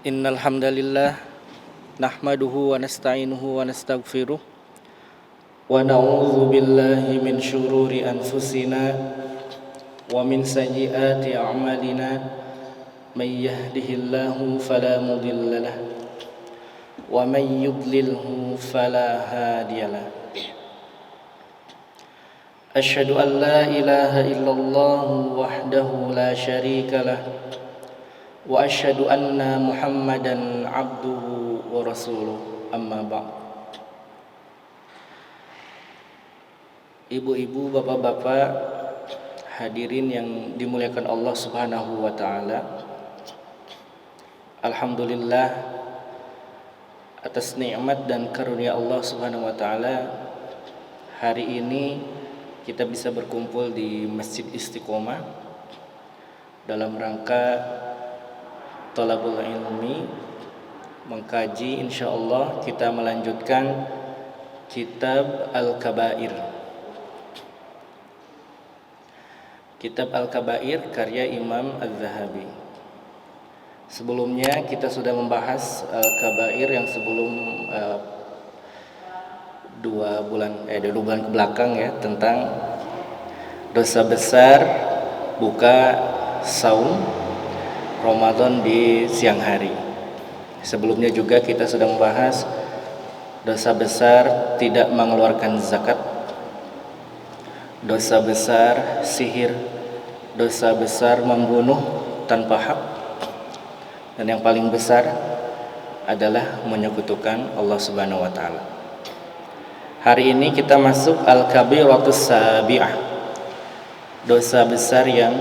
Innal hamdalillah nahmaduhu wa nasta'inuhu wa nastaghfiruh wa na'udzu billahi min syururi anfusina wa min sayyiati a'malina may yahdihillahu fala mudhillalah wa may yudlilhu fala hadiyalah. Asyhadu an la ilaha illallah wahdahu la syarikalah wa asyhadu anna Muhammadan abduhu wa rasuluh, amma ba'd. Ibu-ibu, bapak-bapak, hadirin yang dimuliakan Allah Subhanahu wa taala. Alhamdulillah atas nikmat dan karunia Allah Subhanahu wa taala, hari ini kita bisa berkumpul di Masjid Istiqomah dalam rangka Thalabul Ilmi, mengkaji, insyaallah kita melanjutkan Kitab Al-Kabair. Kitab Al-Kabair karya Imam Az-Zahabi. Sebelumnya kita sudah membahas Al-Kabair yang sebelum 2 bulan ke belakang ya, tentang dosa besar buka saum Ramadan di siang hari. Sebelumnya juga kita sudah membahas dosa besar tidak mengeluarkan zakat, dosa besar sihir, dosa besar membunuh tanpa hak, dan yang paling besar adalah menyekutukan Allah Subhanahu wa taala. Hari ini kita masuk Al-Kabiratus Sabi'ah, dosa besar yang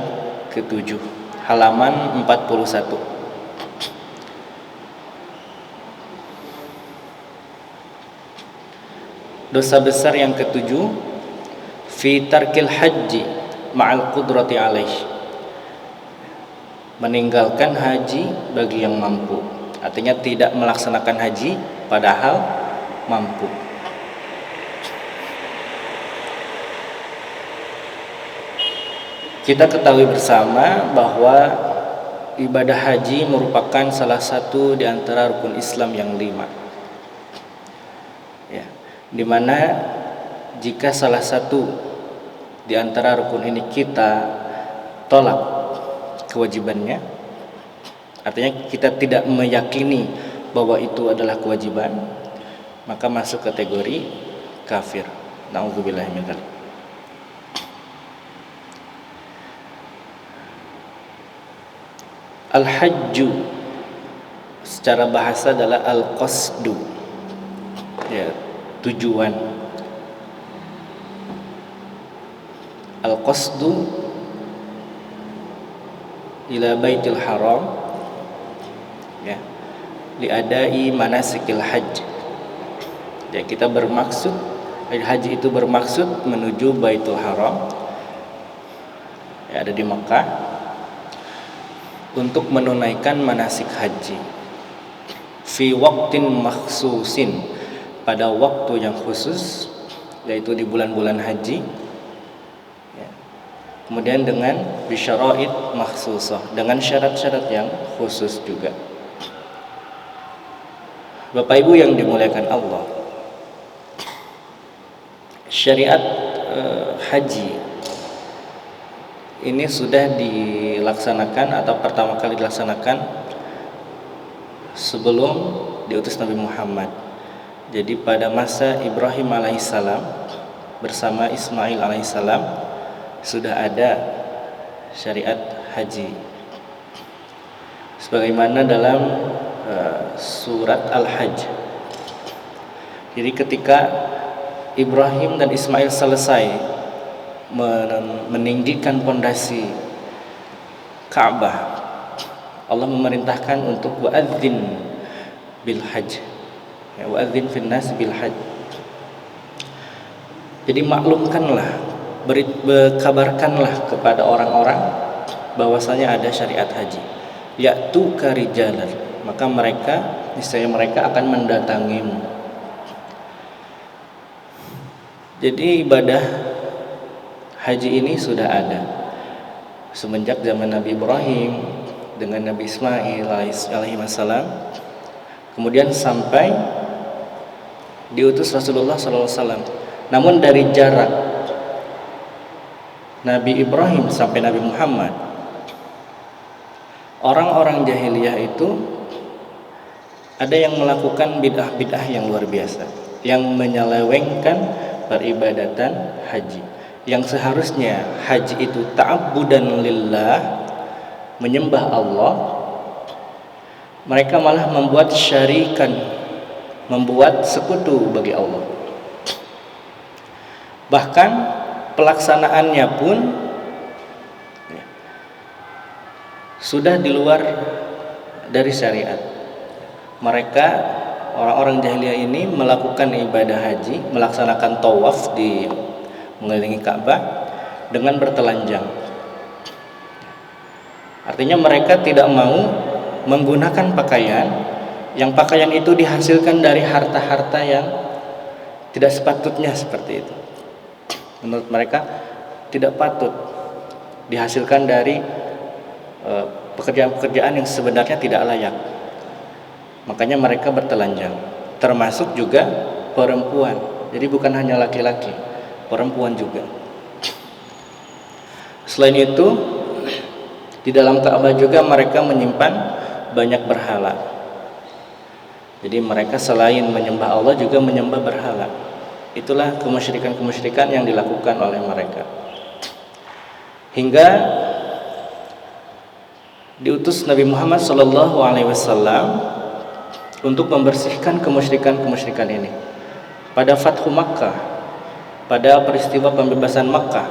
ketujuh, halaman 41. Dosa besar yang ketujuh, fi tarkil haji ma'al qudrati alaih, meninggalkan haji bagi yang mampu. Artinya tidak melaksanakan haji padahal mampu. Kita ketahui bersama bahwa ibadah haji merupakan salah satu di antara rukun Islam yang 5. Ya, di mana jika salah satu di antara rukun ini kita tolak kewajibannya, artinya kita tidak meyakini bahwa itu adalah kewajiban, maka masuk kategori kafir. Na'udzubillahi min dzalik. Al-hajju secara bahasa adalah al-qasdu, ya, tujuan. Al-qasdu ila baitil haram, ya, liadai manasikil hajj. Ya, kita bermaksud, haji itu bermaksud menuju Baitul Haram, ya, ada di Mekah, untuk menunaikan manasik haji fi waqtin makhsusin, pada waktu yang khusus, yaitu di bulan-bulan haji, ya. Kemudian dengan bisyaraid makhsusah, dengan syarat-syarat yang khusus juga. Bapak Ibu yang dimuliakan Allah, syariat haji ini sudah dilaksanakan atau pertama kali dilaksanakan sebelum diutus Nabi Muhammad. Jadi pada masa Ibrahim alaihissalam bersama Ismail alaihissalam sudah ada syariat haji, sebagaimana dalam surat Al-Hajj. Jadi ketika Ibrahim dan Ismail selesai meninggikan pondasi Ka'bah, Allah memerintahkan untuk wa'adzin bil hajj, ya, wa'adzin fin nas bil hajj. Jadi maklumkanlah, kabarkanlah kepada orang-orang bahwasanya ada syariat haji. Ya'tuka rijalan, maka niscaya mereka akan mendatangimu. Jadi ibadah haji ini sudah ada semenjak zaman Nabi Ibrahim, dengan Nabi Ismail alaihi wassalam, kemudian sampai diutus Rasulullah SAW. Namun dari jarak Nabi Ibrahim sampai Nabi Muhammad, orang-orang jahiliyah itu ada yang melakukan bid'ah-bid'ah yang luar biasa, yang menyelewengkan peribadatan haji. Yang seharusnya haji itu ta'abbudan lillah, menyembah Allah, mereka malah membuat syarikan, membuat sekutu bagi Allah. Bahkan pelaksanaannya pun sudah di luar dari syariat. Mereka, orang-orang jahiliyah ini, melakukan ibadah haji, melaksanakan tawaf di mengelilingi Ka'bah dengan bertelanjang. Artinya mereka tidak mau menggunakan pakaian yang pakaian itu dihasilkan dari harta-harta yang tidak sepatutnya seperti itu. Menurut mereka tidak patut dihasilkan dari pekerjaan-pekerjaan yang sebenarnya tidak layak. Makanya mereka bertelanjang, termasuk juga perempuan. Jadi bukan hanya laki-laki, perempuan juga. Selain itu, di dalam Ka'bah juga mereka menyimpan banyak berhala. Jadi mereka selain menyembah Allah juga menyembah berhala. Itulah kemusyrikan-kemusyrikan yang dilakukan oleh mereka. Hingga diutus Nabi Muhammad SAW untuk membersihkan kemusyrikan-kemusyrikan ini. Pada Fathu Makkah, pada peristiwa pembebasan Makkah,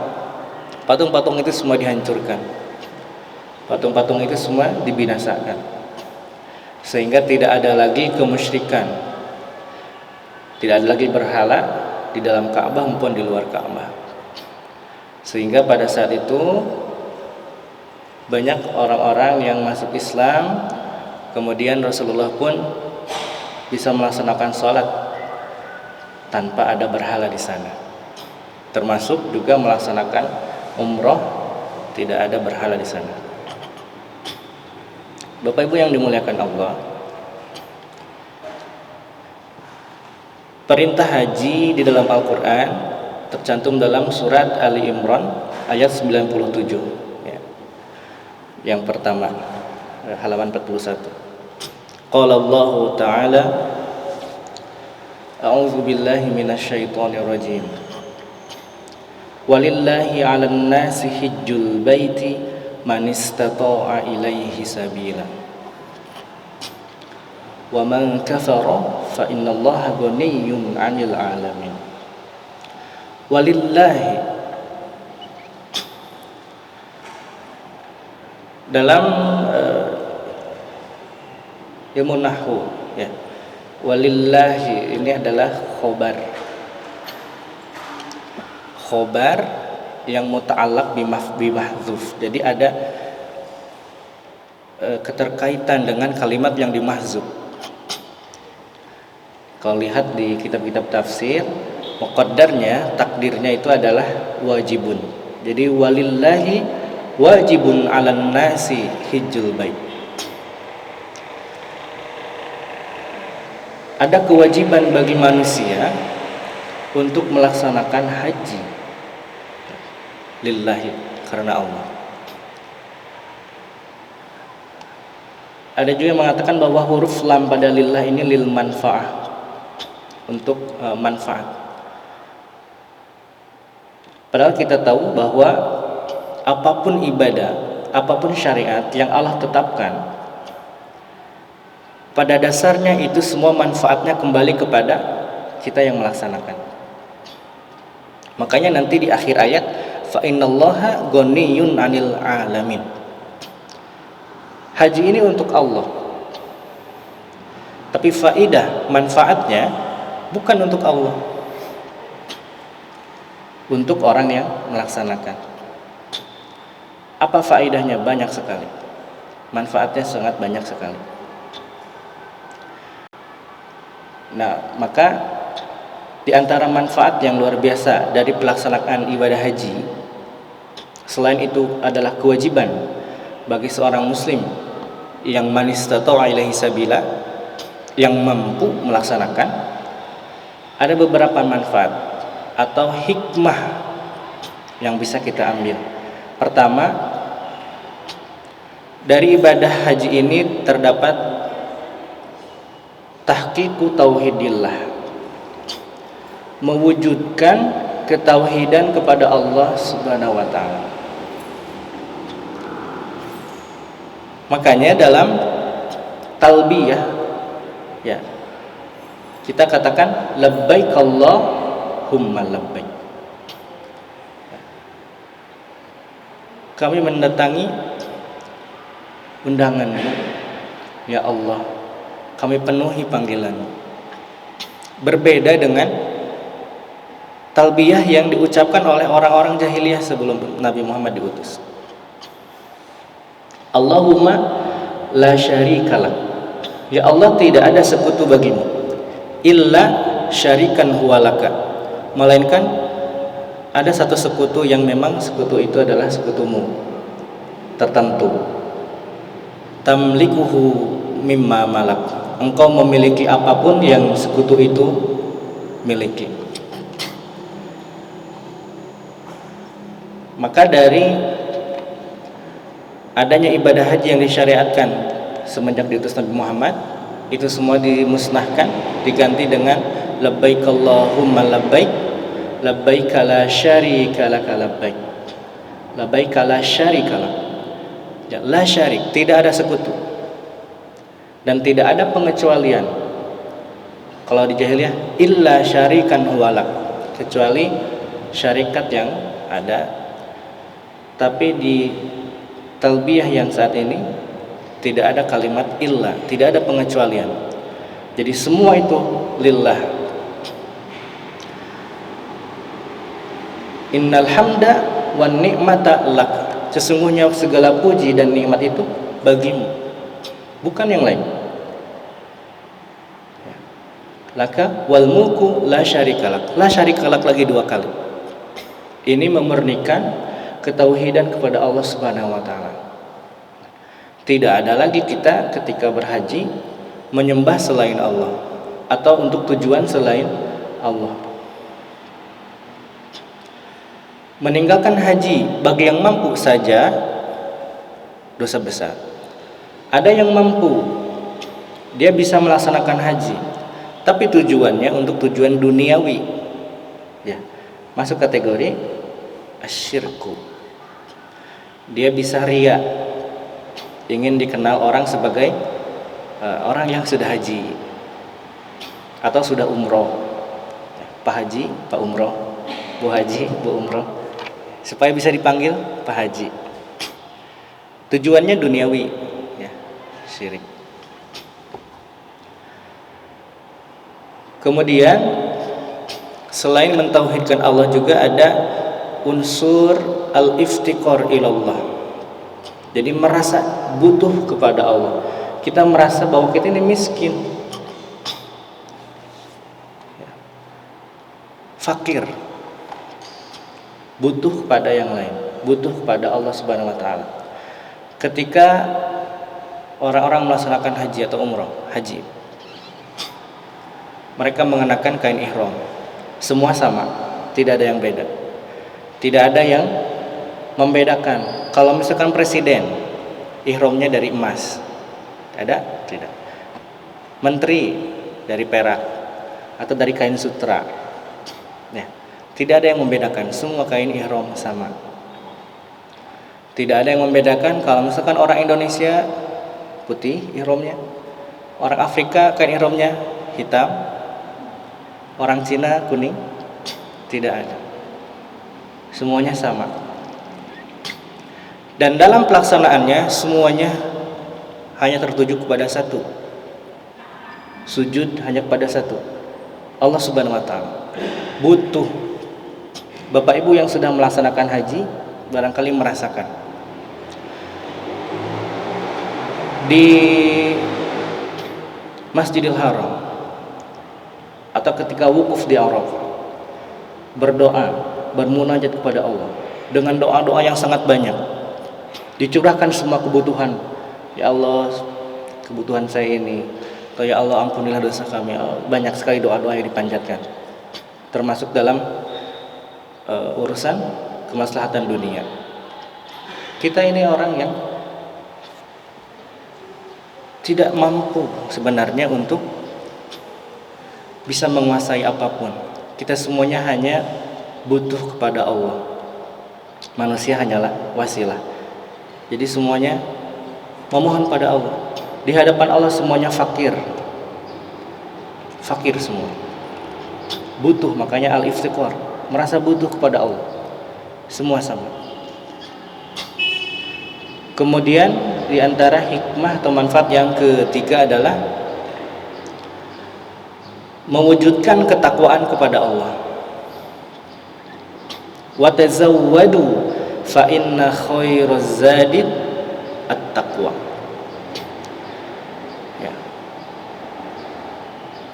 patung-patung itu semua dihancurkan. Patung-patung itu semua dibinasakan, sehingga tidak ada lagi kemusyrikan, tidak ada lagi berhala di dalam Ka'bah maupun di luar Ka'bah. Sehingga pada saat itu banyak orang-orang yang masuk Islam, kemudian Rasulullah pun bisa melaksanakan sholat tanpa ada berhala di sana, termasuk juga melaksanakan umroh tidak ada berhala di sana. Bapak Ibu yang dimuliakan Allah, perintah haji di dalam Al-Quran tercantum dalam surat Ali Imran ayat 97 ya. Yang pertama, halaman 41. Qala Allah Ta'ala, A'udzu billahi minasyaitonir rajim. Walillahi 'alan nasi hijjul baiti man istata'a ilaihi sabila. Wa man kafara fa innallaha ghaniyyun 'anil 'alamin. Walillahi, dalam ilmu nahwu ya, walillahi ini adalah khobar yang muta'allaq bimahdzuf. Jadi ada keterkaitan dengan kalimat yang dimahdzuf. Kalau lihat di kitab-kitab tafsir, muqaddarnya, takdirnya itu adalah wajibun. Jadi walillahi wajibun 'alan nasi hijjul bait. Ada kewajiban bagi manusia untuk melaksanakan haji lillahi, karena Allah. Ada juga yang mengatakan bahwa huruf lam pada lillah ini lil manfaah, untuk manfaat. Padahal kita tahu bahwa apapun ibadah, apapun syariat yang Allah tetapkan, pada dasarnya itu semua manfaatnya kembali kepada kita yang melaksanakan. Makanya nanti di akhir ayat, fa innallaha ghaniyyun 'anil 'alamin. Haji ini untuk Allah, tapi faidah, manfaatnya bukan untuk Allah, untuk orang yang melaksanakan. Apa faidahnya? Banyak sekali. Manfaatnya sangat banyak sekali. Nah, maka di antara manfaat yang luar biasa dari pelaksanaan ibadah haji, selain itu adalah kewajiban bagi seorang muslim yang man istata'a ilaihi sabila, yang mampu melaksanakan, ada beberapa manfaat atau hikmah yang bisa kita ambil. Pertama, dari ibadah haji ini terdapat tahqiqu tauhidillah, mewujudkan ketauhidan kepada Allah Subhanahu wa taala. Makanya dalam talbiyah ya, kita katakan labbaik Allahumma labbaik. Kami mendatangi undangan-Mu ya Allah, kami penuhi panggilan-Mu. Berbeda dengan talbiyah yang diucapkan oleh orang-orang jahiliyah sebelum Nabi Muhammad diutus. Allahumma la syarikalah, ya Allah tidak ada sekutu bagimu, illa syarikan huwalaka, melainkan ada satu sekutu yang memang sekutu itu adalah sekutumu tertentu. Tamlikuhu mimma malak, engkau memiliki apapun yang sekutu itu miliki. Maka dari adanya ibadah haji yang disyariatkan semenjak diutus Nabi Muhammad, itu semua dimusnahkan, diganti dengan labbaik Allahumma labbaik, labbaik la syarika lak labbaik, labbaik la syarika lak, ya, la syarik, tidak ada sekutu dan tidak ada pengecualian. Kalau di jahiliyah illa syarikan huwalak, kecuali syarikat yang ada. Tapi di talbiyah yang saat ini tidak ada kalimat illa, tidak ada pengecualian. Jadi semua itu lillah. Innal hamda wan ni'mata lak, sesungguhnya segala puji dan nikmat itu bagimu, bukan yang lain. Laka wal mulku la syarikalak, la syarikalak lagi 2 kali. Ini memurnikan ketauhidan kepada Allah Subhanahu wa taala. Tidak ada lagi kita ketika berhaji menyembah selain Allah atau untuk tujuan selain Allah. Meninggalkan haji bagi yang mampu saja dosa besar. Ada yang mampu, dia bisa melaksanakan haji, tapi tujuannya untuk tujuan duniawi, ya, masuk kategori asyirku. Dia bisa ria, ingin dikenal orang sebagai orang yang sudah haji atau sudah umroh. Pak Haji, Pak Umroh, Bu Haji, Bu Umroh, supaya bisa dipanggil Pak Haji. Tujuannya duniawi, ya, syirik. Kemudian selain mentauhidkan Allah juga ada unsur al-iftiqar ilallah. Jadi merasa butuh kepada Allah. Kita merasa bahwa kita ini miskin, fakir, butuh kepada yang lain, butuh kepada Allah Subhanahu wa taala. Ketika orang-orang melaksanakan haji atau umrah, haji, mereka mengenakan kain ihram. Semua sama, tidak ada yang beda. Tidak ada yang membedakan. Kalau misalkan presiden, ihramnya dari emas, ada? Tidak. Menteri dari perak atau dari kain sutra. Ya, tidak ada yang membedakan. Semua kain ihram sama. Tidak ada yang membedakan. Kalau misalkan orang Indonesia putih ihramnya, orang Afrika kain ihramnya hitam, orang Cina kuning, tidak ada. Semuanya sama. Dan dalam pelaksanaannya semuanya hanya tertuju kepada satu. Sujud hanya kepada satu, Allah Subhanahu wa taala. Butuh. Bapak Ibu yang sudah melaksanakan haji barangkali merasakan di Masjidil Haram atau ketika wukuf di Arafah, berdoa, bermunajat kepada Allah dengan doa-doa yang sangat banyak, dicurahkan semua kebutuhan. Ya Allah, kebutuhan saya ini, atau ya Allah ampunilah dosa kami. Banyak sekali doa-doa yang dipanjatkan, termasuk dalam urusan kemaslahatan dunia. Kita ini orang yang tidak mampu sebenarnya untuk bisa menguasai apapun. Kita semuanya hanya butuh kepada Allah. Manusia hanyalah wasilah. Jadi semuanya memohon pada Allah. Di hadapan Allah semuanya fakir. Fakir semua. Butuh, makanya al-iftiqar, merasa butuh kepada Allah. Semua sama. Kemudian di antara hikmah atau manfaat yang ketiga adalah mewujudkan ketakwaan kepada Allah. Wa tazawwadu fa inna khairaz zadi at-taqwa. Ya.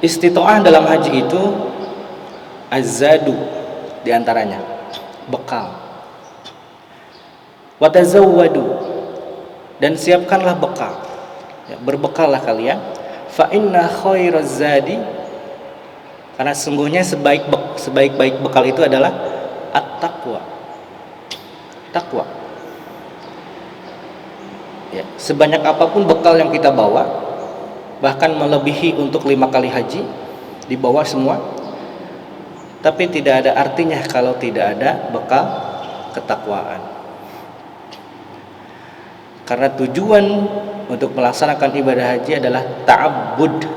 Istita'ah dalam haji itu az-zadu di antaranya bekal. Wa tazawwadu, dan siapkanlah bekal. Ya, berbekallah kalian. Fa inna khairaz zadi, karena sungguhnya sebaik-baik bekal itu adalah at-taqwa. Takwa. Ya, sebanyak apapun bekal yang kita bawa, bahkan melebihi untuk 5 kali haji, dibawa semua, tapi tidak ada artinya kalau tidak ada bekal ketakwaan. Karena tujuan untuk melaksanakan ibadah haji adalah ta'abbud,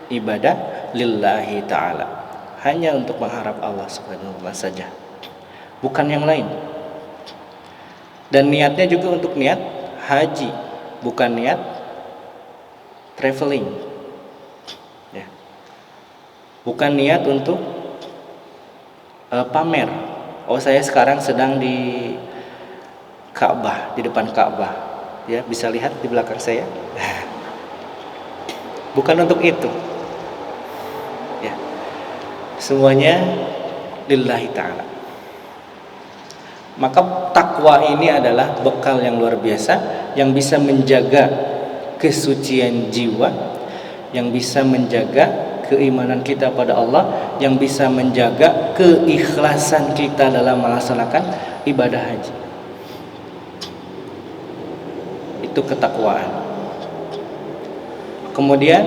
ibadah lillahi ta'ala, hanya untuk mengharap Allah subhanahu wa ta'ala saja, bukan yang lain. Dan niatnya juga untuk niat haji, bukan niat traveling, ya. Bukan niat untuk pamer. Oh, saya sekarang sedang di Ka'bah, di depan Ka'bah, ya, bisa lihat di belakang saya. Bukan untuk itu, ya. Semuanya lillahi ta'ala. Maka takwa ini adalah bekal yang luar biasa, yang bisa menjaga kesucian jiwa, yang bisa menjaga keimanan kita pada Allah, yang bisa menjaga keikhlasan kita dalam melaksanakan ibadah haji. Itu ketakwaan. Kemudian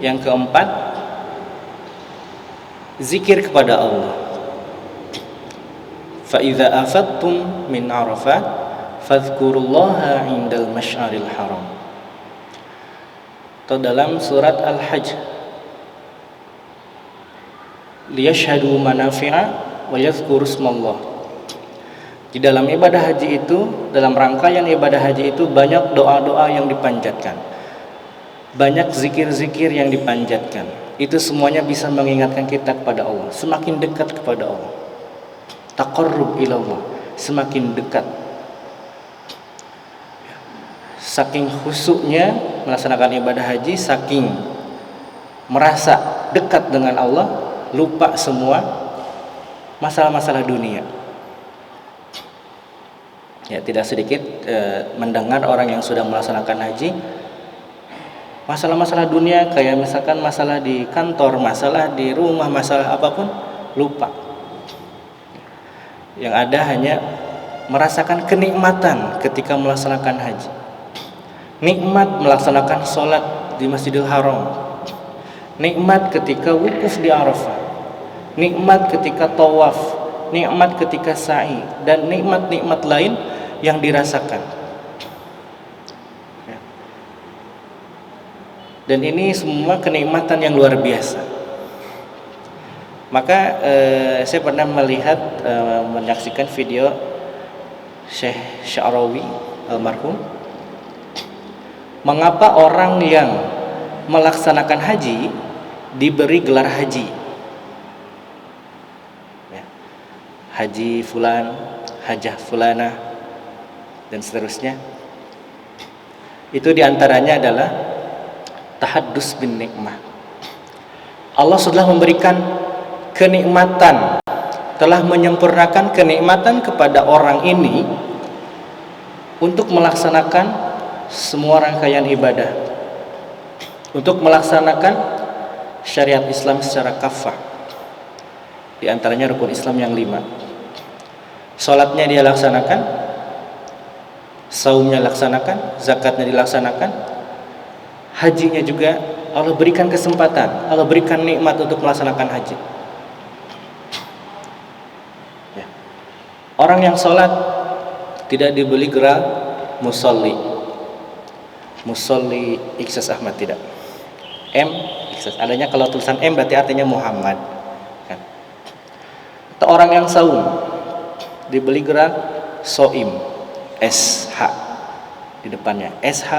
yang keempat, zikir kepada Allah. فَإِذَا أَفَضْتُمْ مِنْ عَرَفَاتٍ فَاذْكُرُوا اللَّهَ عِنْدَ الْمَشْعَرِ الْحَرَامِ. Atau dalam surat Al-Hajj, liyashhadu manafi'a wa yadhkuru ismallah. Di dalam ibadah haji itu, dalam rangkaian ibadah haji itu banyak doa-doa yang dipanjatkan, banyak zikir-zikir yang dipanjatkan. Itu semuanya bisa mengingatkan kita kepada Allah, semakin dekat kepada Allah. Taqarrub ilallah, semakin dekat. Saking khusyuknya melaksanakan ibadah haji, saking merasa dekat dengan Allah, lupa semua masalah-masalah dunia. Ya, tidak sedikit mendengar orang yang sudah melaksanakan haji, masalah-masalah dunia, kayak misalkan masalah di kantor, masalah di rumah, masalah apapun, lupa. Yang ada hanya merasakan kenikmatan ketika melaksanakan haji. Nikmat melaksanakan sholat di Masjidil Haram, nikmat ketika wukuf di Arafah, nikmat ketika tawaf, nikmat ketika sa'i, dan nikmat-nikmat lain yang dirasakan. Dan ini semua kenikmatan yang luar biasa. Maka saya pernah melihat, menyaksikan video Syekh Sya'rawi almarhum, mengapa orang yang melaksanakan haji diberi gelar haji, ya. Haji fulan, hajah fulana, dan seterusnya. Itu diantaranya adalah tahaddus bin nikmah. Allah sudah memberikan kenikmatan, telah menyempurnakan kenikmatan kepada orang ini untuk melaksanakan semua rangkaian ibadah untuk melaksanakan syariat Islam secara kafah. Di antaranya rukun Islam yang 5. Salatnya dia laksanakan, saumnya laksanakan, zakatnya dilaksanakan, hajinya juga Allah berikan kesempatan, Allah berikan nikmat untuk melaksanakan haji. Ya. Orang yang sholat tidak diberi gelar musolli. Musolli Ikhlas Ahmad tidak. M Ikhlas. Adanya kalau tulisan M berarti artinya Muhammad. Kan? Atau orang yang saum diberi gelar soim, SH di depannya, SH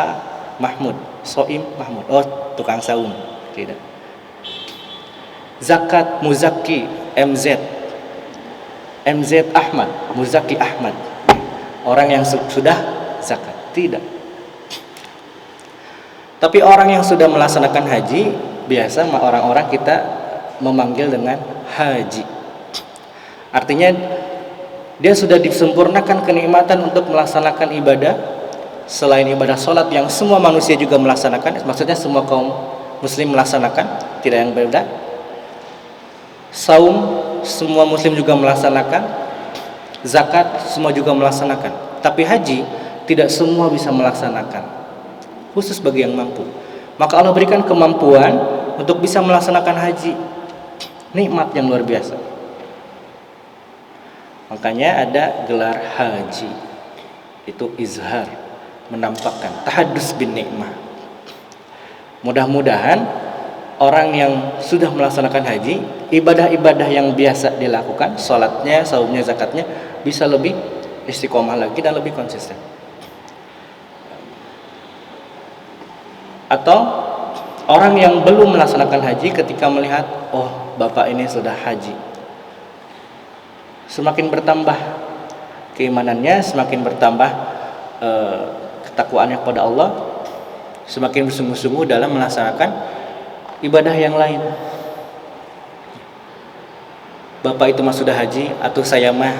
Mahmud, soim Mahmud. Oh, tukang saum. Tidak. Zakat Muzaki, MZ, MZ Ahmad, Muzaki Ahmad. Orang yang sudah zakat. Tidak. Tapi orang yang sudah melaksanakan haji, biasa orang-orang kita memanggil dengan haji. Artinya dia sudah disempurnakan kenikmatan untuk melaksanakan ibadah selain ibadah sholat yang semua manusia juga melaksanakan, maksudnya semua kaum muslim melaksanakan, tidak yang berbeda. Saum semua muslim juga melaksanakan, zakat semua juga melaksanakan. Tapi haji tidak semua bisa melaksanakan, khusus bagi yang mampu. Maka Allah berikan kemampuan untuk bisa melaksanakan haji. Nikmat yang luar biasa. Makanya ada gelar haji. Itu izhar, menampakkan tahaddus bin nikmah. Mudah-mudahan orang yang sudah melaksanakan haji, ibadah-ibadah yang biasa dilakukan, salatnya, saumnya, zakatnya, bisa lebih istiqomah lagi dan lebih konsisten. Atau orang yang belum melaksanakan haji ketika melihat, oh bapak ini sudah haji, semakin bertambah keimanannya, semakin bertambah ketakwaannya kepada Allah, semakin bersungguh-sungguh dalam melaksanakan ibadah yang lain. Bapak itu mah sudah haji, atau saya mah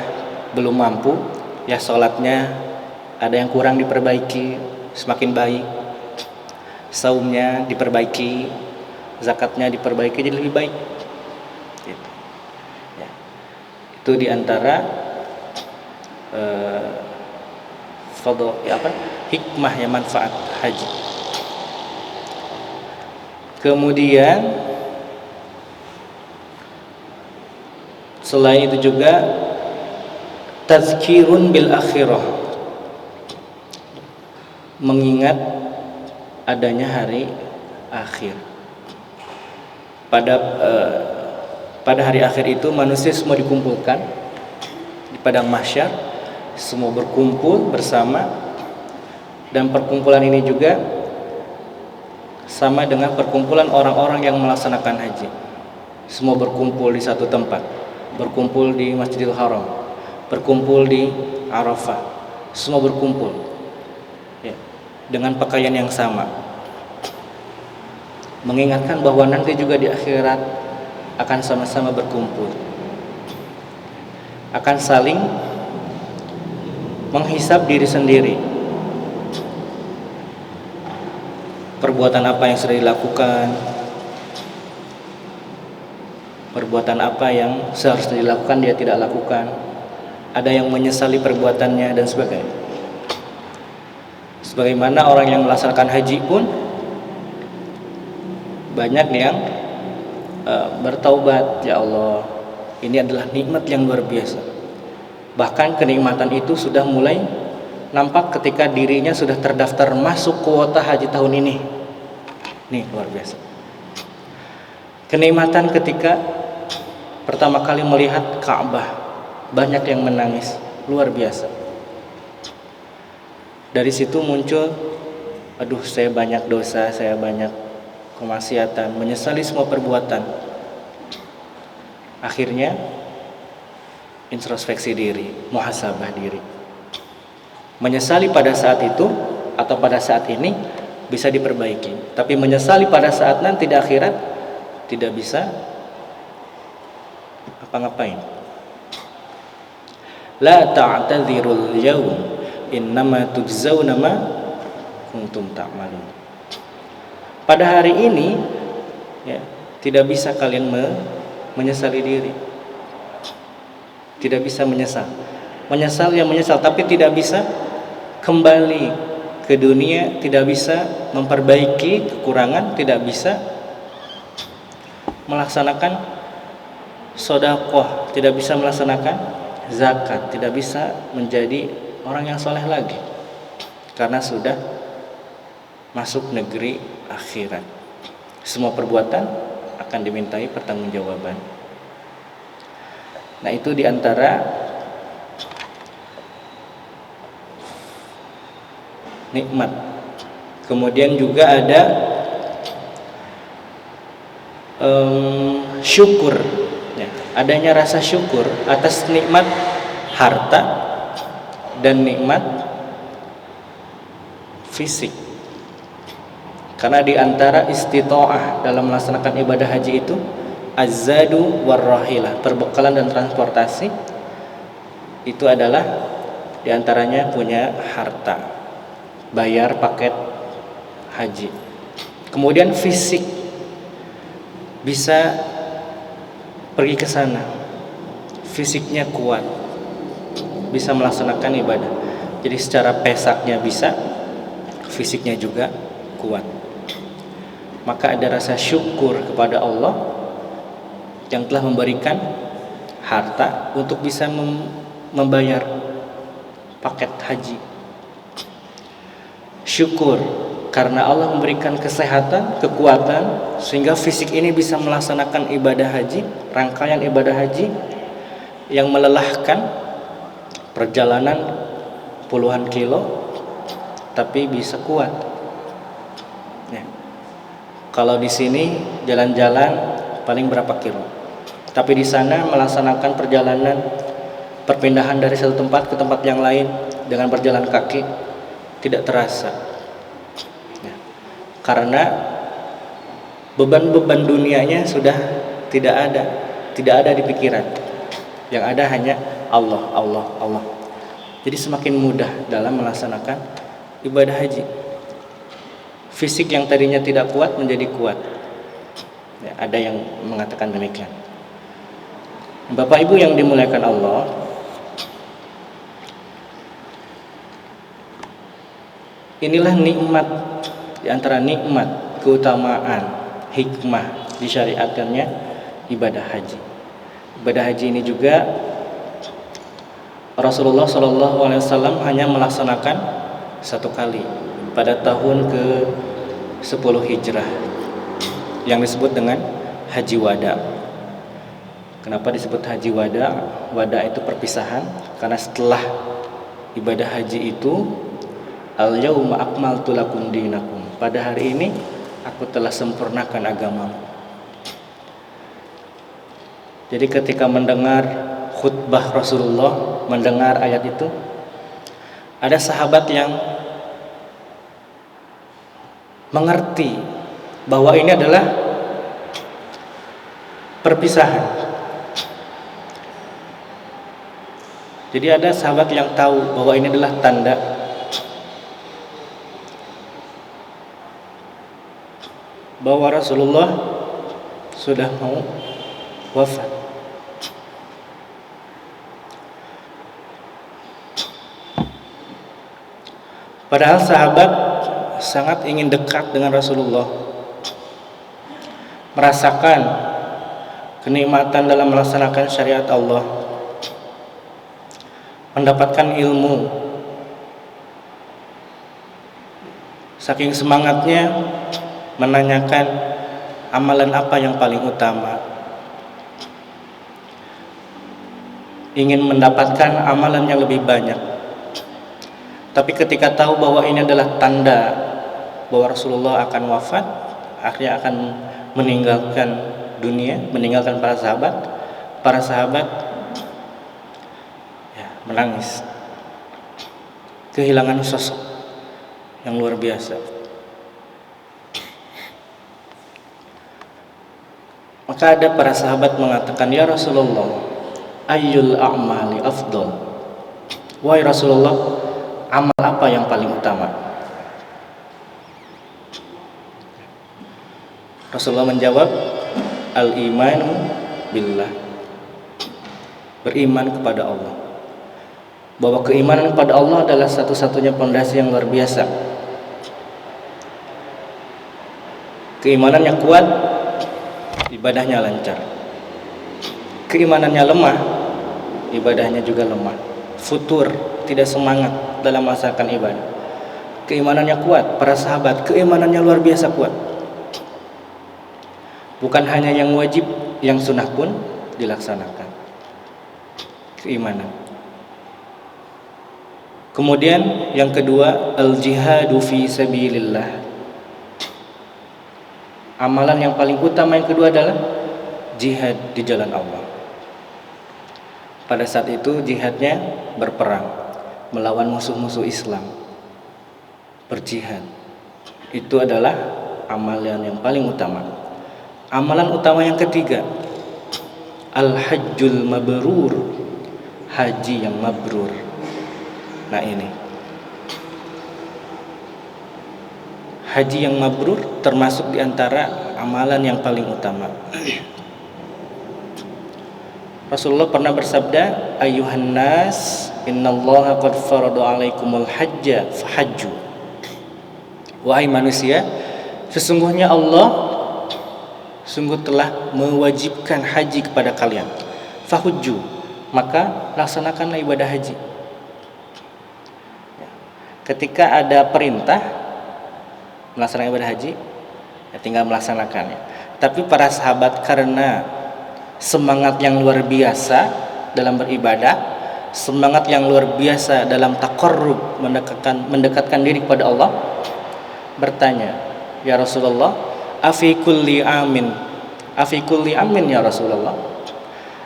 belum mampu, ya sholatnya ada yang kurang diperbaiki, semakin baik. Saumnya diperbaiki, zakatnya diperbaiki jadi lebih baik. Gitu. Ya. Itu diantara hikmah ya, manfaat haji. Kemudian selain itu juga tazkirun bil akhirah, mengingat adanya hari akhir. Pada hari akhir itu manusia semua dikumpulkan di padang mahsyar, semua berkumpul bersama, dan perkumpulan ini juga sama dengan perkumpulan orang-orang yang melaksanakan haji. Semua berkumpul di satu tempat, berkumpul di Masjidil Haram, berkumpul di Arafah, semua berkumpul ya, dengan pakaian yang sama, mengingatkan bahwa nanti juga di akhirat akan sama-sama berkumpul, akan saling menghisab diri sendiri. Perbuatan apa yang sudah dilakukan, perbuatan apa yang seharusnya dilakukan dia tidak lakukan, ada yang menyesali perbuatannya dan sebagainya. Sebagaimana orang yang melaksanakan haji pun banyak yang bertaubat, ya Allah, ini adalah nikmat yang luar biasa. Bahkan kenikmatan itu sudah mulai nampak ketika dirinya sudah terdaftar masuk kuota haji tahun ini. Nih luar biasa. Kenikmatan ketika pertama kali melihat Ka'bah, banyak yang menangis, luar biasa. Dari situ muncul, aduh saya banyak dosa, saya banyak kemaksiatan, menyesali semua perbuatan. Akhirnya introspeksi diri, muhasabah diri. Menyesali pada saat itu atau pada saat ini bisa diperbaiki, tapi menyesali pada saat nanti di akhirat tidak bisa apa-ngapain. La ta'tadzirul yaum innama tujzauna ma kuntum ta'malun. Pada hari ini ya, tidak bisa kalian menyesali diri. Tidak bisa menyesal. Menyesal ya menyesal, tapi tidak bisa kembali ke dunia, tidak bisa memperbaiki kekurangan, tidak bisa melaksanakan sedekah, tidak bisa melaksanakan zakat, tidak bisa menjadi orang yang soleh lagi karena sudah masuk negeri akhirat. Semua perbuatan akan dimintai pertanggungjawaban. Nah, itu diantara nikmat. Kemudian juga ada syukur ya, adanya rasa syukur atas nikmat harta dan nikmat fisik. Karena diantara istita'ah dalam melaksanakan ibadah haji itu az-zadu war-rahilah, perbekalan dan transportasi. Itu adalah diantaranya punya harta, bayar paket haji. Kemudian fisik, bisa pergi ke sana, fisiknya kuat, bisa melaksanakan ibadah. Jadi secara pesaknya bisa, fisiknya juga kuat. Maka ada rasa syukur kepada Allah yang telah memberikan harta untuk bisa membayar paket haji. Syukur karena Allah memberikan kesehatan, kekuatan, sehingga fisik ini bisa melaksanakan ibadah haji, rangkaian ibadah haji yang melelahkan, perjalanan puluhan kilo, tapi bisa kuat. Ya. Kalau di sini jalan-jalan paling berapa kilo, tapi di sana melaksanakan perjalanan perpindahan dari satu tempat ke tempat yang lain dengan berjalan kaki tidak terasa. Karena beban-beban dunianya sudah tidak ada di pikiran. Yang ada hanya Allah, Allah, Allah. Jadi semakin mudah dalam melaksanakan ibadah haji. Fisik yang tadinya tidak kuat menjadi kuat. Ya, ada yang mengatakan demikian. Bapak Ibu yang dimuliakan Allah, inilah nikmat, di antara nikmat, keutamaan, hikmah disyariatkannya ibadah haji. Ibadah haji ini juga Rasulullah SAW hanya melaksanakan satu kali pada tahun ke-10 Hijrah yang disebut dengan Haji Wada. Kenapa disebut Haji Wada? Wada itu perpisahan, karena setelah ibadah haji itu al-yauma akmaltu lakum dinakum, pada hari ini aku telah sempurnakan agamamu. Jadi ketika mendengar khutbah Rasulullah, mendengar ayat itu, ada sahabat yang mengerti bahwa ini adalah perpisahan. Jadi ada sahabat yang tahu bahwa ini adalah tanda bahwa Rasulullah sudah mau wafat. Padahal sahabat sangat ingin dekat dengan Rasulullah, merasakan kenikmatan dalam melaksanakan syariat Allah, mendapatkan ilmu. Saking semangatnya menanyakan amalan apa yang paling utama, ingin mendapatkan amalan yang lebih banyak. Tapi ketika tahu bahwa ini adalah tanda bahwa Rasulullah akan wafat, akhirnya akan meninggalkan dunia, meninggalkan para sahabat ya, menangis, kehilangan sosok yang luar biasa. Maka ada para sahabat mengatakan, ya Rasulullah, ayyul a'mali afdal. Wahai Rasulullah, amal apa yang paling utama? Rasulullah menjawab, al-imanu billah, beriman kepada Allah. Bahwa keimanan kepada Allah adalah satu-satunya pondasi yang luar biasa. Keimanannya kuat, ibadahnya lancar. Keimanannya lemah, ibadahnya juga lemah. Futur, tidak semangat dalam melaksanakan ibadah. Keimanannya kuat, para sahabat keimanannya luar biasa kuat. Bukan hanya yang wajib, yang sunnah pun dilaksanakan. Keimanan. Kemudian yang kedua, al-jihadu fi sabilillah. Amalan yang paling utama yang kedua adalah jihad di jalan Allah. Pada saat itu jihadnya berperang, melawan musuh-musuh Islam. Berjihad. Itu adalah amalan yang paling utama. Amalan utama yang ketiga, al-hajjul mabrur, haji yang mabrur. Nah ini, haji yang mabrur termasuk diantara amalan yang paling utama. Rasulullah pernah bersabda, ayuhan nas, innallaha qad farada alaikumul hajja fahajju. Wahai manusia, sesungguhnya Allah sungguh telah mewajibkan haji kepada kalian. Fahujju, maka laksanakanlah ibadah haji. Ketika ada perintah melaksanakan ibadah haji, ya tinggal melaksanakannya. Tapi para sahabat karena semangat yang luar biasa dalam beribadah, semangat yang luar biasa dalam taqarrub, mendekatkan diri kepada Allah, bertanya, ya Rasulullah, afi kulli amin ya Rasulullah,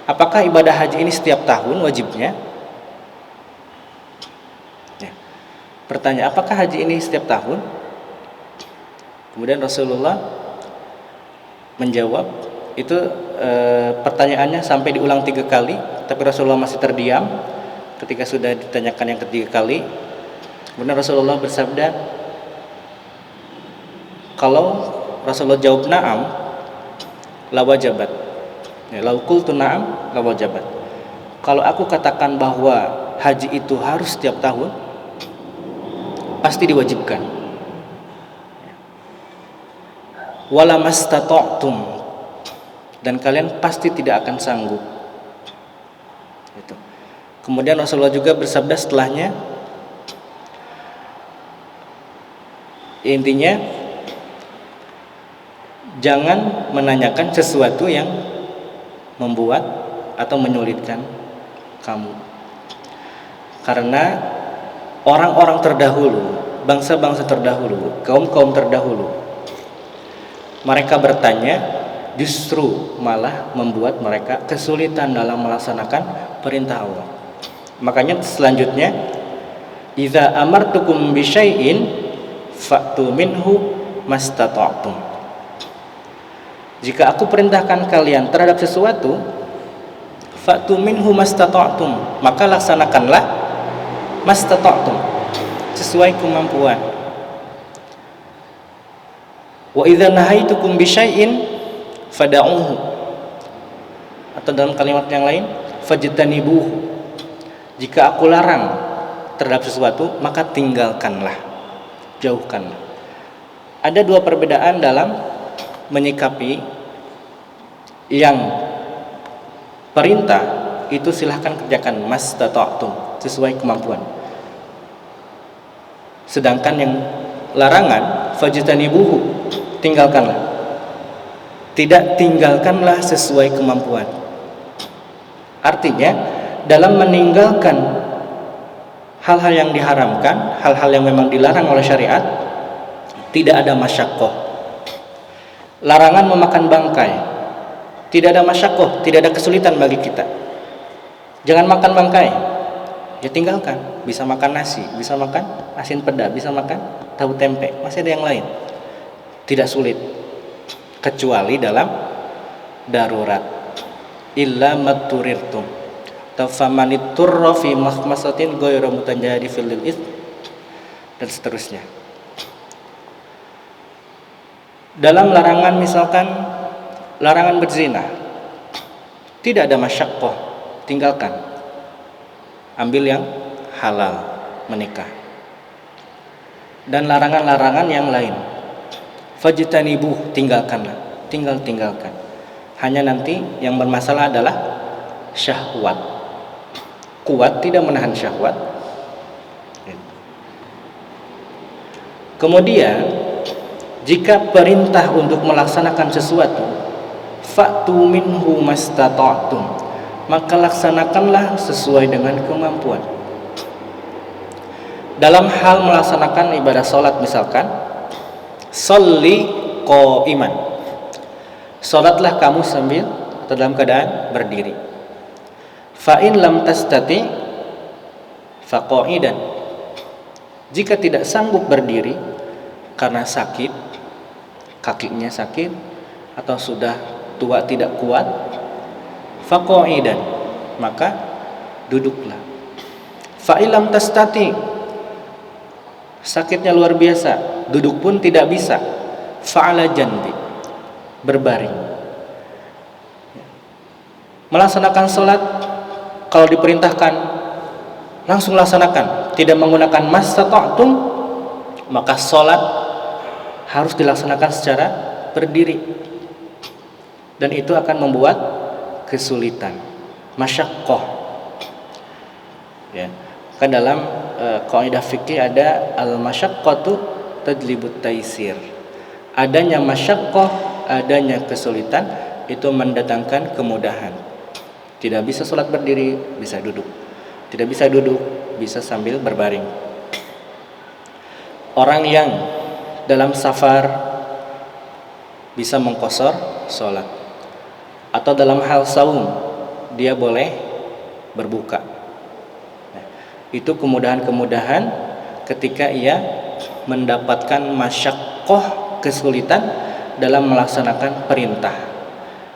apakah ibadah haji ini setiap tahun wajibnya? Pertanyaan, apakah haji ini setiap tahun? Kemudian Rasulullah menjawab, itu pertanyaannya sampai diulang 3 kali, tapi Rasulullah masih terdiam. Ketika sudah ditanyakan yang ketiga kali, kemudian Rasulullah bersabda, kalau Rasulullah jawab na'am, la wajabat. Lau qultu na'am, la wajabat. Kalau aku katakan bahwa haji itu harus setiap tahun, pasti diwajibkan. Wala mastata'tum, dan kalian pasti tidak akan sanggup. Itu. Kemudian Rasulullah juga bersabda setelahnya, intinya jangan menanyakan sesuatu yang membuat atau menyulitkan kamu. Karena orang-orang terdahulu, bangsa-bangsa terdahulu, kaum-kaum terdahulu, mereka bertanya justru malah membuat mereka kesulitan dalam melaksanakan perintah Allah. Makanya selanjutnya, idza amartukum bisyai'in fa'tu minhu mastata'tum. Jika aku perintahkan kalian terhadap sesuatu, fa'tu minhu mastata'tum, maka laksanakanlah mastata'tum, sesuai kemampuan. Wa idza nahaitukum bisyai'in fada'uhu, atau dalam kalimat yang lain, fajtanibuhu. Jika aku larang terhadap sesuatu, maka tinggalkanlah, jauhkanlah. Ada 2 perbedaan dalam menyikapi yang perintah itu silahkan kerjakan mastata'tum, sesuai kemampuan. Sedangkan yang larangan, fajtanibuhu, tinggalkanlah. Tidak tinggalkanlah sesuai kemampuan. Artinya dalam meninggalkan hal-hal yang diharamkan, hal-hal yang memang dilarang oleh syariat, tidak ada masyaqqah. Larangan memakan bangkai, tidak ada masyaqqah, tidak ada kesulitan bagi kita. Jangan makan bangkai, ya tinggalkan. Bisa makan nasi, bisa makan asin peda, bisa makan tahu tempe, masih ada yang lain. Tidak sulit, kecuali dalam darurat. Illa matturirtum tafamanitturra fi makhmasatin ghairu mutanjadifil lil its, dan seterusnya. Dalam larangan, misalkan larangan berzina, tidak ada masyaqqah, tinggalkan. Ambil yang halal, menikah. Dan larangan-larangan yang lain, fajtanibuh, tinggalkanlah, tinggalkan. Hanya nanti yang bermasalah adalah syahwat. Kuat tidak menahan syahwat. Kemudian jika perintah untuk melaksanakan sesuatu, fa'tu minhu mastata'tum, maka laksanakanlah sesuai dengan kemampuan. Dalam hal melaksanakan ibadah salat, misalkan sholli qa'iman, salatlah kamu sambil atau dalam keadaan berdiri. Fa in lam tastati faqa'idan, jika tidak sanggup berdiri karena sakit, kakinya sakit atau sudah tua tidak kuat, faqa'idan, maka duduklah. Fa in lam tastati, sakitnya luar biasa, duduk pun tidak bisa, fa'ala janbi, berbaring. Melaksanakan salat, kalau diperintahkan langsung laksanakan, tidak menggunakan mastata'tum, maka salat harus dilaksanakan secara berdiri, dan itu akan membuat kesulitan, masyaqqah. Ya, kan dalam kaidah fikih ada al-masyaqqatu tajlibut taisir. Adanya masyaqqah, adanya kesulitan, itu mendatangkan kemudahan. Tidak bisa sholat berdiri, bisa duduk. Tidak bisa duduk, bisa sambil berbaring. Orang yang dalam safar bisa mengqashar sholat, atau dalam hal saum dia boleh berbuka. Itu kemudahan-kemudahan ketika ia mendapatkan masyaqqah, kesulitan dalam melaksanakan perintah,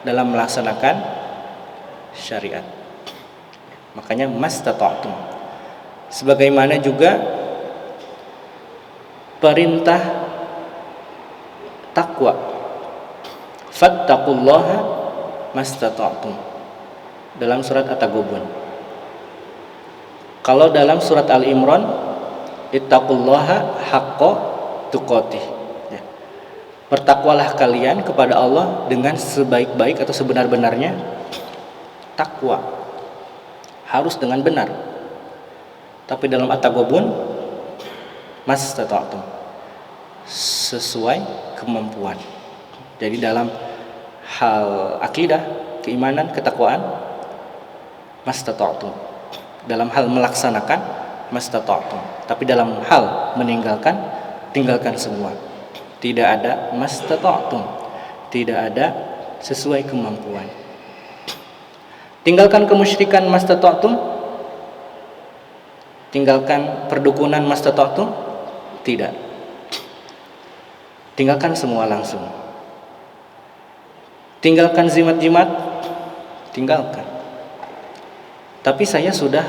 dalam melaksanakan syariat. Makanya mastata'tum. Sebagaimana juga perintah takwa, fattaqullaha mastata'tum, dalam surat At-Taghabun. Kalau dalam surat Al-Imran, ittaqullaha haqqa tuqatih, ya. Bertakwalah kalian kepada Allah dengan sebaik-baik atau sebenar-benarnya takwa, harus dengan benar. Tapi dalam At-Taghabun, mastata'tum, sesuai kemampuan. Jadi dalam hal akidah, keimanan, ketakwaan, mastata'tum. Dalam hal melaksanakan, mastata'tum. Tapi dalam hal meninggalkan, tinggalkan semua. Tidak ada mastata'tum, tidak ada sesuai kemampuan. Tinggalkan kemusyrikan, mastata'tum. Tinggalkan perdukunan, mastata'tum. Tidak. Tinggalkan semua langsung. Tinggalkan jimat-jimat, tinggalkan. Tapi saya sudah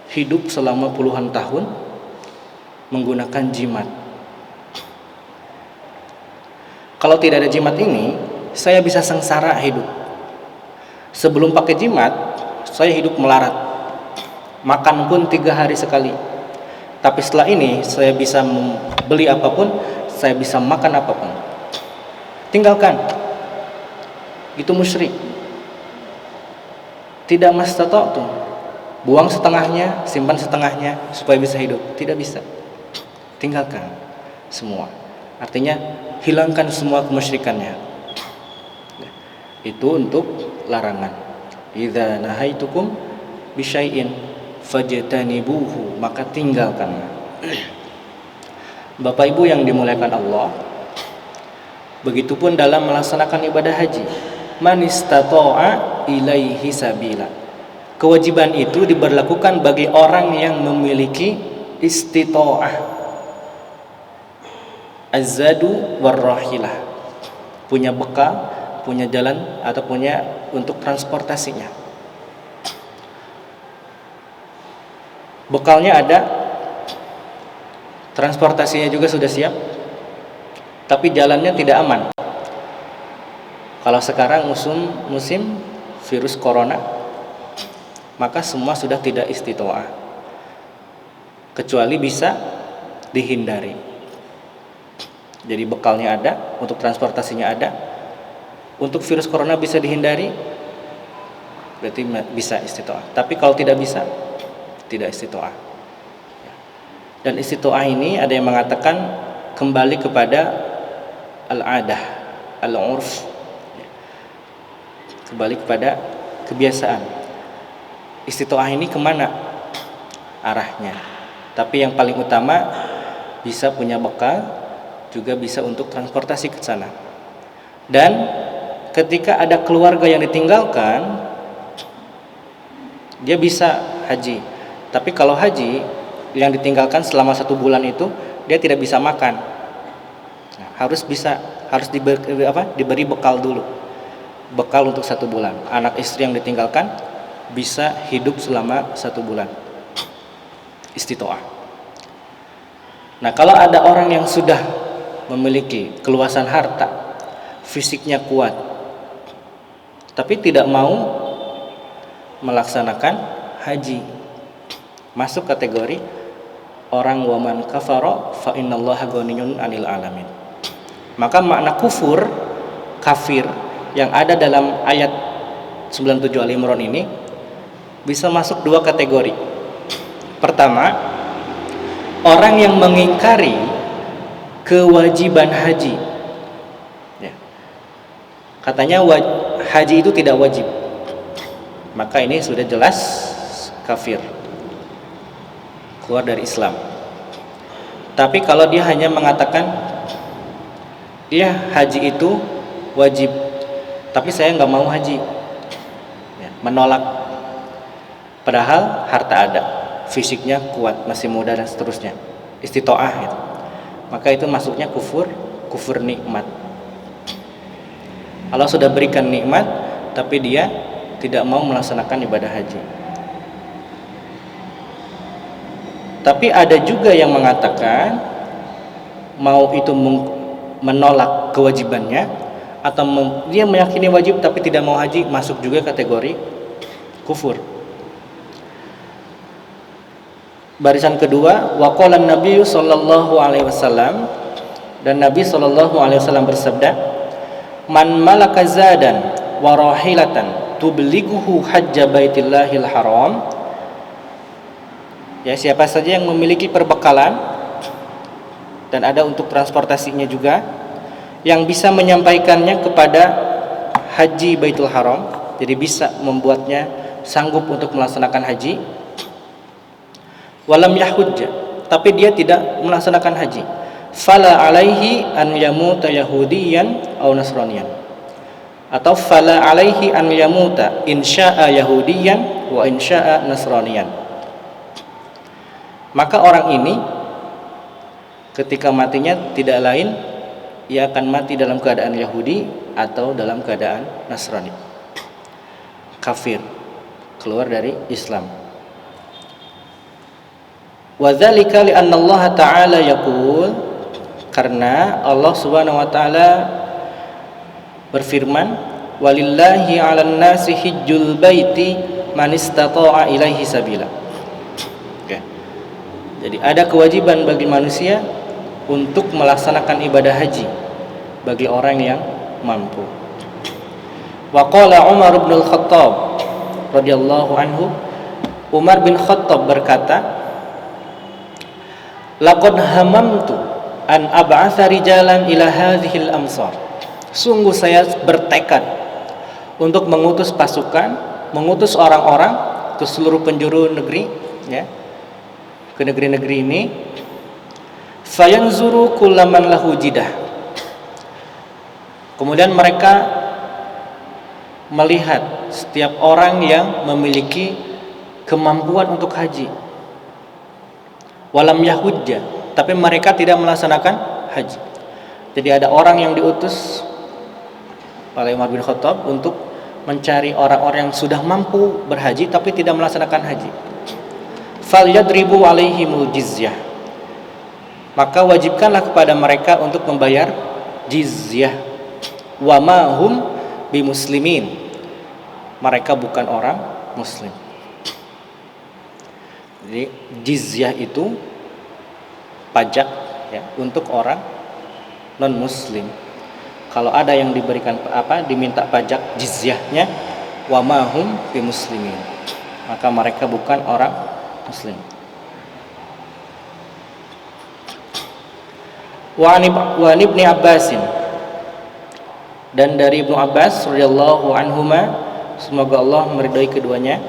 hidup selama puluhan tahun menggunakan jimat. Kalau tidak ada jimat ini, saya bisa sengsara hidup. Sebelum pakai jimat, saya hidup melarat, makan pun 3 hari sekali. Tapi setelah ini, saya bisa beli apapun, saya bisa makan apapun. Tinggalkan. Itu musyrik. Tidak mastata'tum. Buang setengahnya, simpan setengahnya supaya bisa hidup. Tidak bisa. Tinggalkan semua. Artinya hilangkan semua kemusyrikannya. Itu untuk larangan. Idza nahaitukum bisyai'in fajtanibuhu, maka tinggalkanlah. Bapak Ibu yang dimuliakan Allah, begitupun dalam melaksanakan ibadah haji. Man istata'a ilaihi sabila. Kewajiban itu diberlakukan bagi orang yang memiliki istita'ah, az-zadu war-rahilah, punya bekal, punya jalan atau punya untuk transportasinya. Bekalnya ada, transportasinya juga sudah siap, tapi jalannya tidak aman. Kalau sekarang musim virus corona, maka semua sudah tidak istitoah, kecuali bisa dihindari. Jadi bekalnya ada, untuk transportasinya ada, untuk virus corona bisa dihindari, berarti bisa istitoah. Tapi kalau tidak bisa, tidak istitoah. Dan istitoah ini ada yang mengatakan kembali kepada al-adah, al-urf, kembali kepada kebiasaan. Istitoah ini kemana arahnya? Tapi yang paling utama bisa punya bekal, juga bisa untuk transportasi ke sana. Dan ketika ada keluarga yang ditinggalkan, dia bisa haji. Tapi kalau haji yang ditinggalkan selama 1 bulan itu, dia tidak bisa makan. Nah, harus diberi bekal dulu. Bekal untuk 1 bulan. Anak istri yang ditinggalkan bisa hidup selama 1 bulan. Istitoah. Nah, kalau ada orang yang sudah memiliki keluasan harta, fisiknya kuat, tapi tidak mau melaksanakan haji, masuk kategori orang waman kafara fa innallaha ghaniyun 'anil alamin. Maka makna kufur, kafir yang ada dalam ayat 97 Al-Imran ini bisa masuk 2 kategori. Pertama, orang yang mengingkari kewajiban haji. Ya. Katanya haji itu tidak wajib. Maka ini sudah jelas kafir, keluar dari Islam. Tapi kalau dia hanya mengatakan dia haji itu wajib, tapi saya nggak mau haji, ya, menolak, padahal harta ada, fisiknya kuat, masih muda dan seterusnya, istitoah gitu. Maka itu masuknya kufur nikmat. Allah sudah berikan nikmat, tapi dia tidak mau melaksanakan ibadah haji. Tapi ada juga yang mengatakan mau itu menolak kewajibannya, atau dia meyakini wajib tapi tidak mau haji, masuk juga kategori kufur. Barisan kedua, waqala Nabi sallallahu alaihi wasallam, dan Nabi sallallahu alaihi wasallam bersabda, man malaka zadan wa rahilatan tublighuhu hajja baitillahil haram. Ya, siapa saja yang memiliki perbekalan dan ada untuk transportasinya juga, yang bisa menyampaikannya kepada haji Baitul Haram, jadi bisa membuatnya sanggup untuk melaksanakan haji. Walam yahujja, tapi dia tidak melaksanakan haji, fala alaihi an yamuta yahudiyan aw nasraniyan, atau fala alaihi an yamuta insya'a yahudiyan wa insya'a nasraniyan. Maka orang ini ketika matinya tidak lain, ia akan mati dalam keadaan Yahudi atau dalam keadaan Nasrani, kafir, keluar dari Islam. Wa dzalika li anna Allah Ta'ala yaqul, karena Allah Subhanahu wa taala berfirman, walillahi 'alan nasi hijjul baiti man istata'a ilaihi sabila. Oke. Jadi ada kewajiban bagi manusia untuk melaksanakan ibadah haji bagi orang yang mampu. Wa qala Umar bin Al-Khattab radhiyallahu anhu, Umar bin Khattab berkata, laqad hamamtu an ab'atsa rijalan ila hadhil amsar. Sungguh saya bertekad untuk mengutus pasukan, mengutus orang-orang ke seluruh penjuru negeri, ya, ke negeri-negeri ini. Fayanzuru kullaman lahu jidah. Kemudian mereka melihat setiap orang yang memiliki kemampuan untuk haji. Walam yahujja, tapi mereka tidak melaksanakan haji. Jadi ada orang yang diutus oleh Umar bin Khattab untuk mencari orang-orang yang sudah mampu berhaji tapi tidak melaksanakan haji. Falyadribu alaihimul jizyah, maka wajibkanlah kepada mereka untuk membayar jizyah. Wa ma hum bimuslimin. Mereka bukan orang muslim. Jadi jizyah itu pajak ya untuk orang non muslim. Kalau ada yang diberikan diminta pajak jizyahnya, wa ma hum bimuslimin, maka mereka bukan orang muslim. Wa an Ibnu Abbasin, dan dari Ibnu Abbas radhiyallahu anhuma, semoga Allah meridhai keduanya,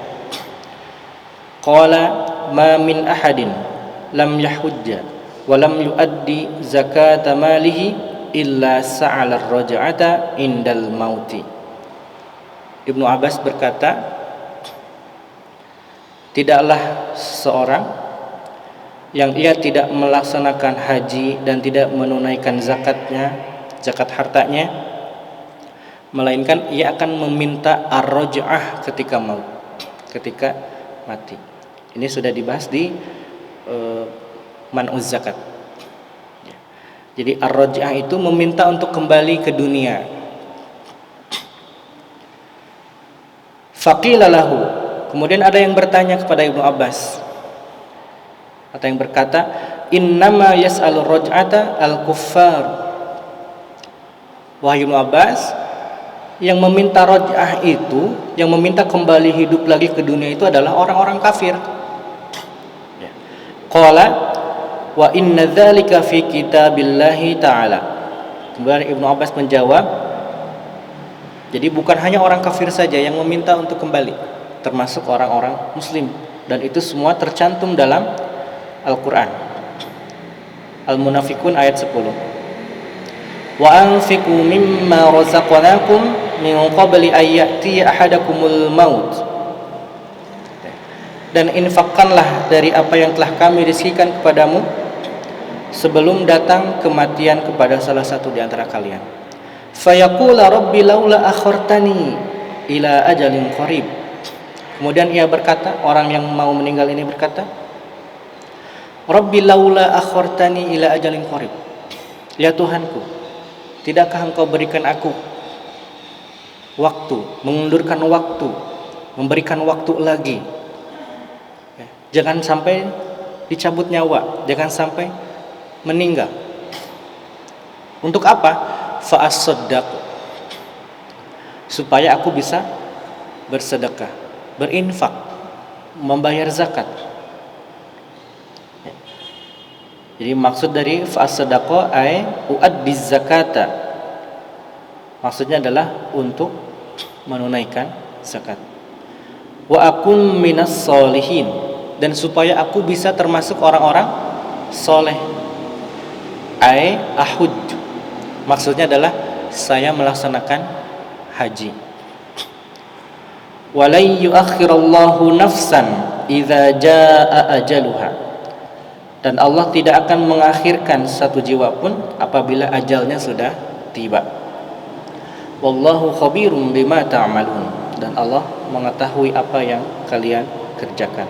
qala ma min ahadin lam yahujja wa lam yuaddi zakata malihi illa sa'ala ar-raj'ata indal mauti. Ibnu Abbas berkata, tidaklah seorang yang ia tidak melaksanakan haji dan tidak menunaikan zakatnya, zakat hartanya, melainkan ia akan meminta ar-raj'ah ketika maut, ketika mati. Ini sudah dibahas di man'uz zakat. Jadi ar-raj'ah itu meminta untuk kembali ke dunia. Faqila lahu, kemudian ada yang bertanya kepada Ibnu Abbas, atau yang berkata, innama yas'alur raj'ata al-kuffar. Wahai Ibnu Abbas, yang meminta raj'ah itu, yang meminta kembali hidup lagi ke dunia itu adalah orang-orang kafir. Qala wa inna dzalika fi kitabillahi ta'ala. Kemudian Ibnu Abbas menjawab, jadi bukan hanya orang kafir saja yang meminta untuk kembali, termasuk orang-orang muslim, dan itu semua tercantum dalam Al-Quran. Al-Munafikun ayat 10. Wa anfiqu mimma razaqnakum min qabli an ya'tiya ahadakumul maut. Dan infakkanlah dari apa yang telah kami rizkikan kepadamu sebelum datang kematian kepada salah satu di antara kalian. Fayaqula rabbi laula akhartani ila ajalin qarib. Kemudian ia berkata, orang yang mau meninggal ini berkata, rabbi laula akhartani ila ajalin qarib. Ya Tuhanku, tidakkah engkau berikan aku waktu, mengundurkan waktu, memberikan waktu lagi, jangan sampai dicabut nyawa, jangan sampai meninggal. Untuk apa? Fa'as-saddaq, supaya aku bisa bersedekah, berinfak, membayar zakat. Jadi maksud dari fa'as-saddaq ay uaddiz zakata, maksudnya adalah untuk menunaikan zakat. Wa akun minas sholihin, dan supaya aku bisa termasuk orang-orang soleh. Ay ahujj, maksudnya adalah saya melaksanakan haji. Walai yuakhirallahu nafsan idza jaa ajaluha, dan Allah tidak akan mengakhirkan satu jiwa pun apabila ajalnya sudah tiba. Wallahu khabirum bima ta'malun, dan Allah mengetahui apa yang kalian kerjakan.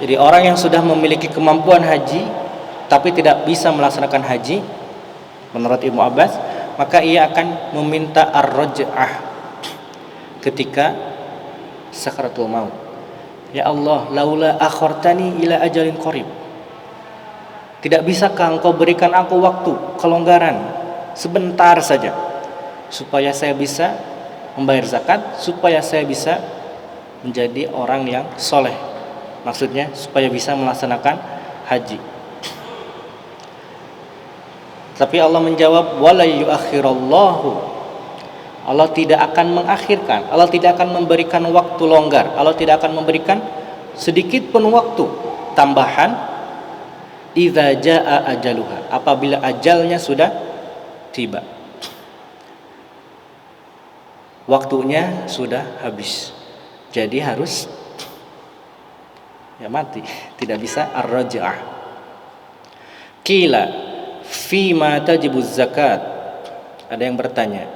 Jadi orang yang sudah memiliki kemampuan haji tapi tidak bisa melaksanakan haji, menurut Ibnu Abbas, maka ia akan meminta ar-raj'ah ketika sakaratul maut. Ya Allah, laula akhartani ila ajalin qarib, tidak bisakah engkau berikan aku waktu kelonggaran sebentar saja supaya saya bisa membayar zakat, supaya saya bisa menjadi orang yang soleh, maksudnya supaya bisa melaksanakan haji. Tapi Allah menjawab, wala yuakhirallahu, Allah tidak akan mengakhirkan, Allah tidak akan memberikan waktu longgar, Allah tidak akan memberikan sedikit pun waktu tambahan, idza jaa ajaluha, apabila ajalnya sudah tiba, waktunya sudah habis, jadi harus ya mati, tidak bisa ar-raj'ah. Qila fima tajibuz zakat, ada yang bertanya,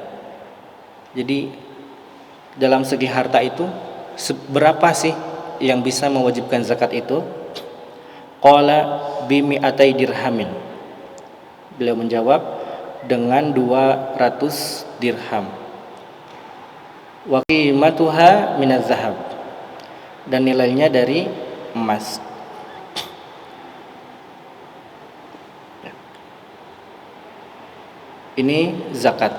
jadi dalam segi harta itu berapa sih yang bisa mewajibkan zakat itu? Qala bimi'atai dirhamin, Beliau menjawab, dengan 200 dirham. Wa qimatuha minaz zahab, dan nilainya dari emas. Ini zakat.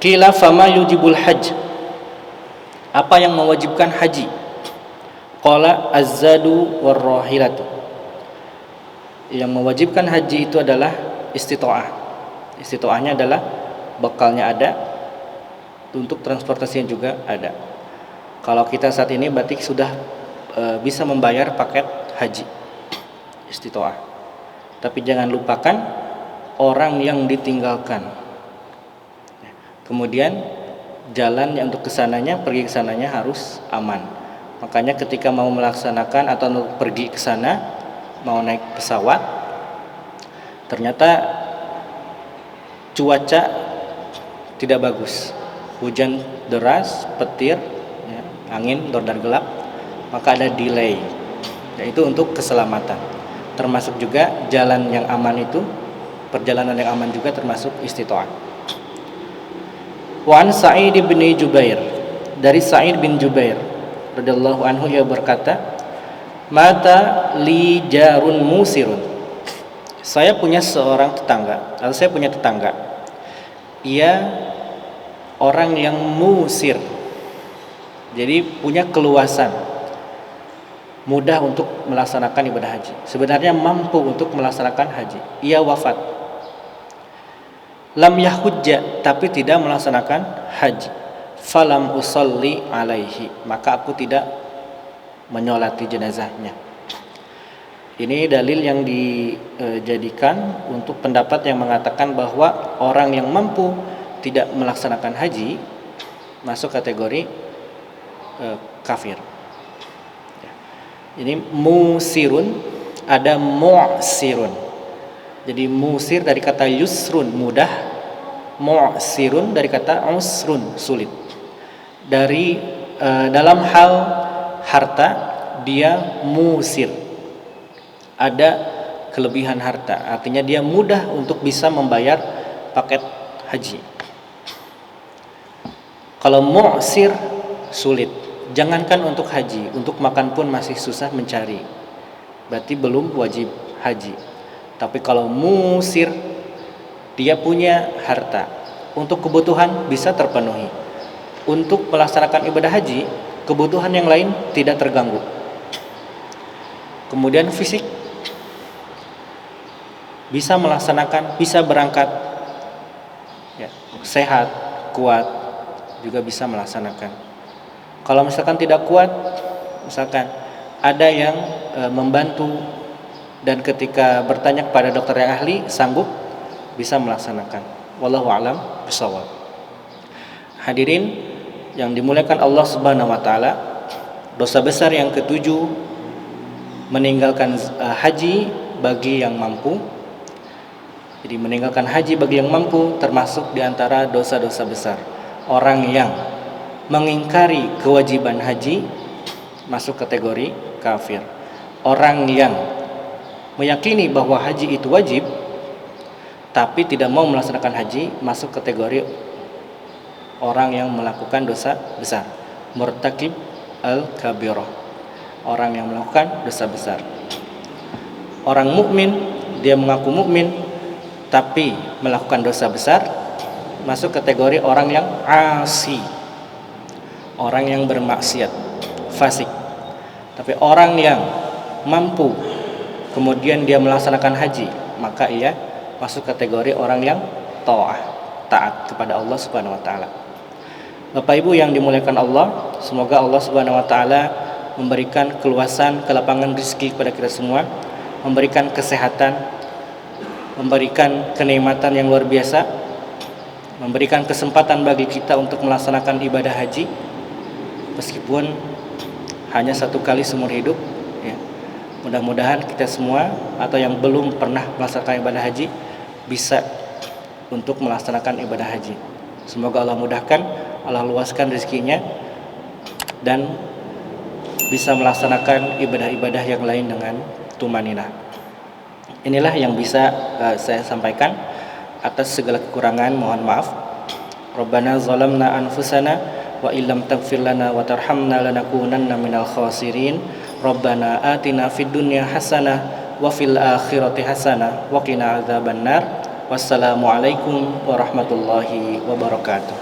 Qila fama yujibul hajj, apa yang mewajibkan haji? Qala az-zadu war-rahilatu, yang mewajibkan haji itu adalah istita'ah. Istita'ahnya adalah bekalnya ada, untuk transportasinya juga ada. Kalau kita saat ini berarti sudah bisa membayar paket haji, istita'ah. Tapi jangan lupakan orang yang ditinggalkan. Kemudian jalan yang untuk kesananya, pergi ke sananya harus aman. Makanya ketika mau melaksanakan atau pergi ke sana, mau naik pesawat, ternyata cuaca tidak bagus, hujan deras, petir, ya, angin dordar gelap, maka ada delay, yaitu untuk keselamatan. Termasuk juga jalan yang aman itu, perjalanan yang aman juga termasuk istita'ah. Wa an Sa'id bin Jubair, dari Sa'id bin Jubair radhiyallahu anhu, ia berkata, mata li jarun musirun, saya punya seorang tetangga, atau saya punya tetangga, ia orang yang musir, jadi punya keluasan, mudah untuk melaksanakan ibadah haji, sebenarnya mampu untuk melaksanakan haji. Ia wafat, lam yahujja, tapi tidak melaksanakan haji. Falam usalli alaihi, maka aku tidak menyolati jenazahnya. Ini dalil yang dijadikan untuk pendapat yang mengatakan bahwa orang yang mampu tidak melaksanakan haji masuk kategori kafir. Ini musirun, ada mu'sirun. Jadi musir dari kata yusrun, mudah, mu'sirun dari kata usrun, sulit. Dari dalam hal harta dia musir, ada kelebihan harta, artinya dia mudah untuk bisa membayar paket haji. Kalau mu'sir sulit, jangankan untuk haji, untuk makan pun masih susah mencari, berarti belum wajib haji. Tapi kalau musir, dia punya harta, untuk kebutuhan bisa terpenuhi, untuk melaksanakan ibadah haji kebutuhan yang lain tidak terganggu. Kemudian fisik, bisa melaksanakan, bisa berangkat, ya, sehat, kuat, juga bisa melaksanakan. Kalau misalkan tidak kuat, misalkan ada yang membantu, dan ketika bertanya kepada dokter yang ahli sanggup, bisa melaksanakan. Wallahu a'lam bishawab. Hadirin yang dimuliakan Allah Subhanahu wa taala, dosa besar yang ketujuh, meninggalkan haji bagi yang mampu. Jadi meninggalkan haji bagi yang mampu termasuk diantara dosa-dosa besar. Orang yang mengingkari kewajiban haji masuk kategori kafir. Orang yang meyakini bahwa haji itu wajib tapi tidak mau melaksanakan haji masuk kategori orang yang melakukan dosa besar, murtakib al-kabirah, orang yang melakukan dosa besar. Orang mukmin, dia mengaku mukmin tapi melakukan dosa besar, masuk kategori orang yang asi, orang yang bermaksiat, fasik. Tapi orang yang mampu kemudian dia melaksanakan haji, maka ia masuk kategori orang yang taat kepada Allah Subhanahu wa taala. Bapak Ibu yang dimuliakan Allah, semoga Allah Subhanahu wa taala memberikan keluasan, kelapangan rezeki kepada kita semua, memberikan kesehatan, memberikan kenikmatan yang luar biasa, memberikan kesempatan bagi kita untuk melaksanakan ibadah haji meskipun hanya satu kali seumur hidup, ya. Mudah-mudahan kita semua atau yang belum pernah melaksanakan ibadah haji bisa untuk melaksanakan ibadah haji. Semoga Allah mudahkan, Allah luaskan rezekinya, dan bisa melaksanakan ibadah-ibadah yang lain dengan tumaninah. Inilah yang bisa saya sampaikan. Atas segala kekurangan mohon maaf. Rabbana zalamna anfusana wa illam taghfir lana wa tarhamna lanakunanna minal khasirin. Rabbana atina fid dunya hasanah wa fil akhirati hasanah wa qina adzabannar. Wassalamualaikum warahmatullahi wabarakatuh.